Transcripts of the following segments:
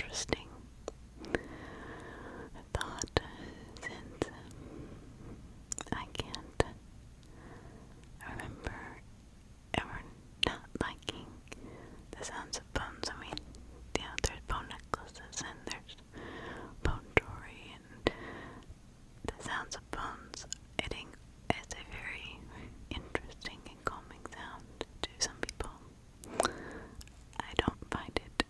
interesting. I thought, since I can't remember ever not liking the sounds of bones. I mean, there's bone necklaces and there's bone jewelry, and the sounds of bones hitting is a very interesting and calming sound to some people. I don't find it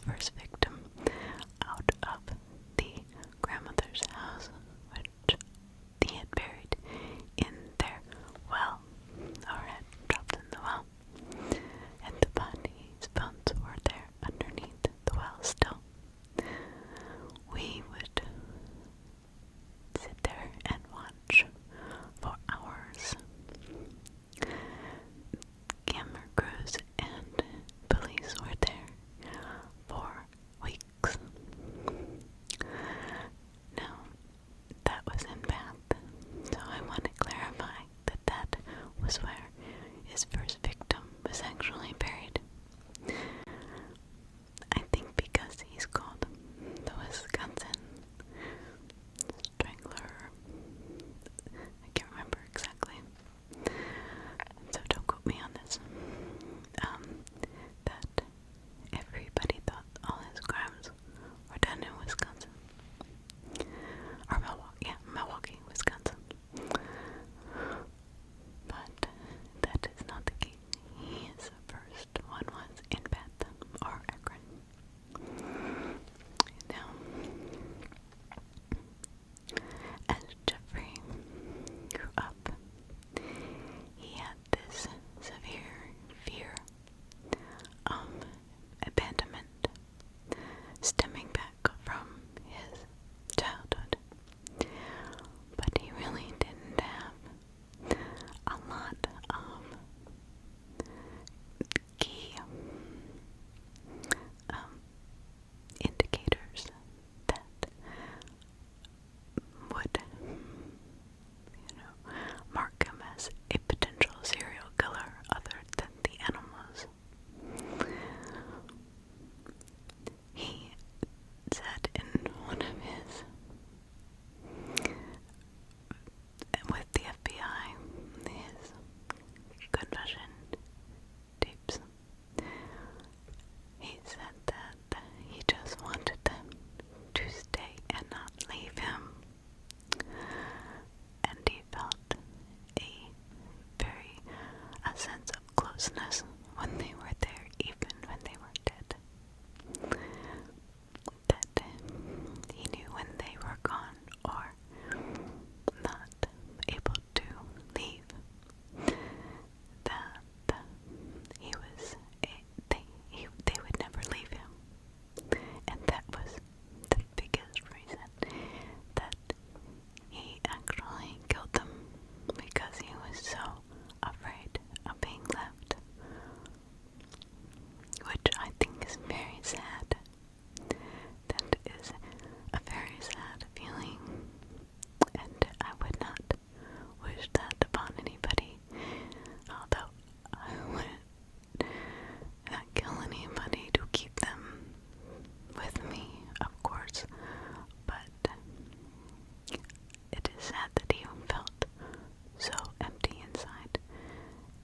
first victim out of the grandmother's house, which he had buried in their well, or had dropped in the well, and the body's bones were there underneath the well still. We would sit there and watch for hours. Camera crews and police were there for weeks. Now, that was in Bath, so I want to clarify that that was where his first victim was actually buried. I think because he's called the Wisconsin Strangler. I can't remember exactly, so don't quote me on this. That everybody thought all his crimes were done in Wisconsin. Or Milwaukee, Wisconsin. But that is not the case. His first one was in Bath or Akron. Now, as Jeffrey grew up, he had this severe fear of abandonment stemming back from his childhood. But he really didn't have a lot of key indicators that would, mark him as a potential serial killer other than the animals. He said in one of his, with the FBI, his confession tapes, he said that he just wanted them to stay and not leave him. And he felt a sense of closeness when they were there, even when they were dead. That he knew when they were gone or not able to leave, that they would never leave him. And that was the biggest reason that he actually killed them, because he was so afraid of being left, which I think is very sad. That is a very sad feeling, and I would not wish that upon anybody, although I would not kill anybody to keep them with me, of course, but it is sad that he felt so empty inside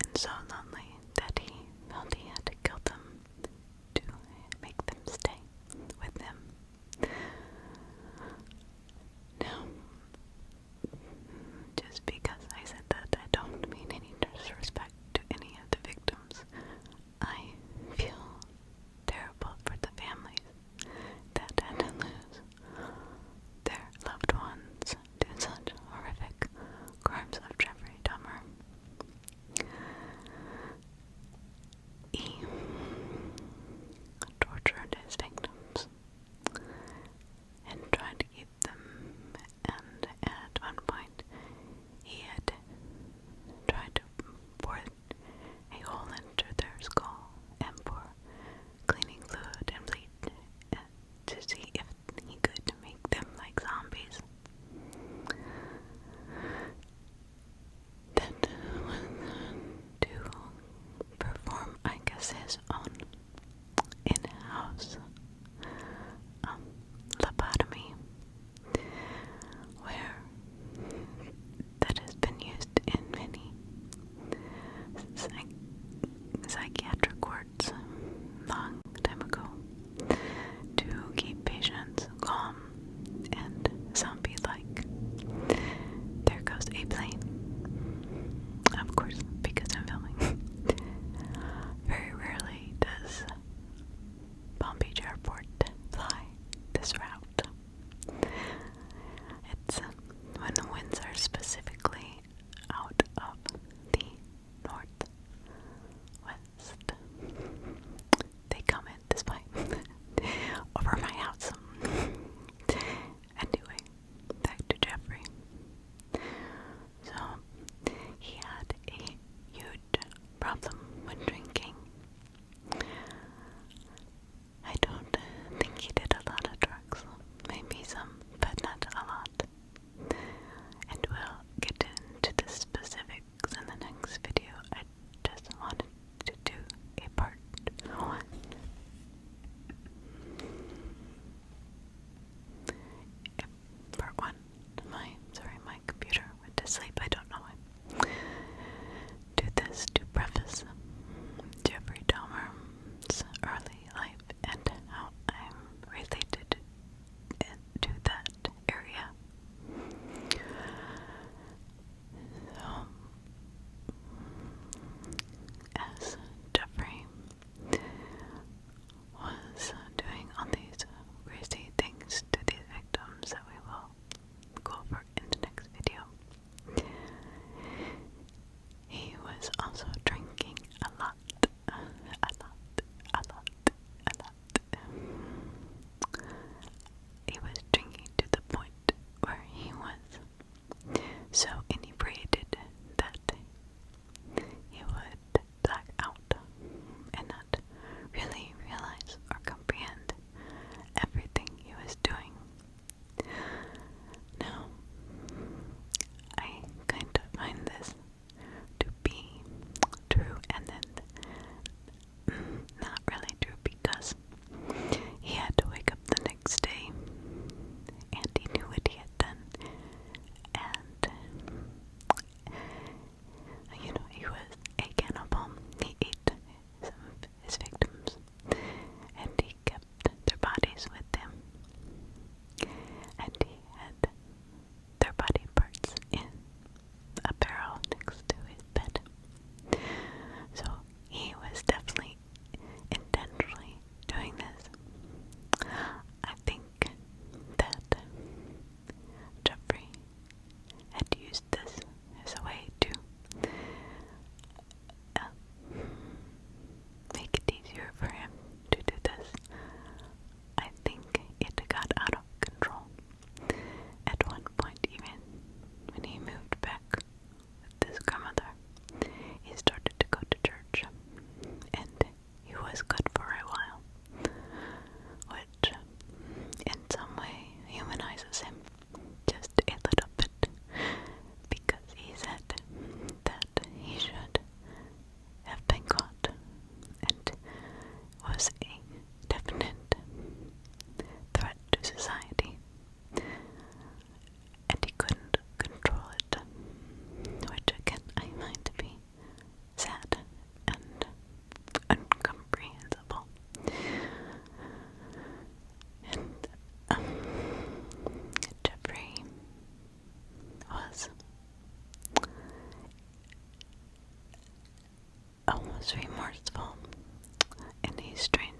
and so lonely that he felt he had to kill them to make them stay with him. Now, just because I said that, I don't mean any disrespect to any of the victims. I feel terrible for the families that had to lose their loved ones to such horrific crimes of Jeffrey Dahmer. He tortured his victims and tried to keep them, and at one point he had tried to bore a hole into their skull and pour cleaning fluid and bleach to see if he could make them like zombies. That was to perform, I guess, his own in-house lobotomy, where that has been used in many psychiatric wards long time ago to keep patients calm and zombie-like. There goes a plane. Of course, because I'm filming. Very rarely does was remorseful, and he strained